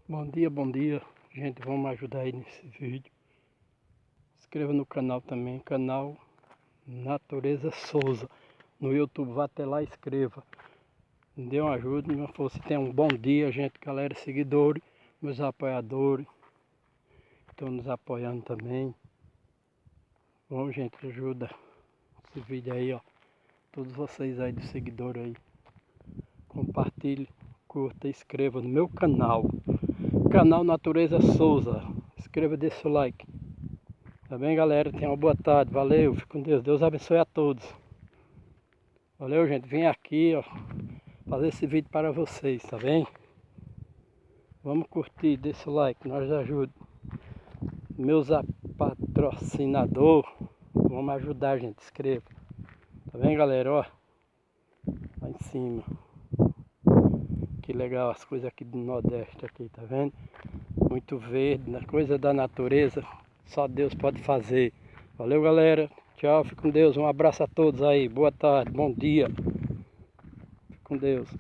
Bom dia, gente, vamos ajudar aí nesse vídeo. Se inscreva no canal também, canal Natureza Souza. No YouTube, vá até lá e inscreva. Me dê uma ajuda, uma força. Tenha um bom dia, gente, galera, seguidores, meus apoiadores, estão nos apoiando também. Vamos, gente, ajuda esse vídeo aí, ó. Todos vocês aí de seguidor aí. Compartilhe, curta e inscreva no meu canal. Canal Natureza Souza. Inscreva, deixa o seu like. Tá bem, galera? Tenha uma boa tarde. Valeu, fique com Deus. Deus abençoe a todos. Valeu, gente. Vim aqui, ó, fazer esse vídeo para vocês, tá bem? Vamos curtir, deixa o like, nós ajuda. Meus patrocinadores, vamos ajudar, gente. Inscreva. Tá bem, galera? Ó, lá em cima. Que legal as coisas aqui do Nordeste aqui, tá vendo? Muito verde, coisa da natureza. Só Deus pode fazer. Valeu, galera. Tchau, fique com Deus. Um abraço a todos aí. Boa tarde, bom dia. Fique com Deus.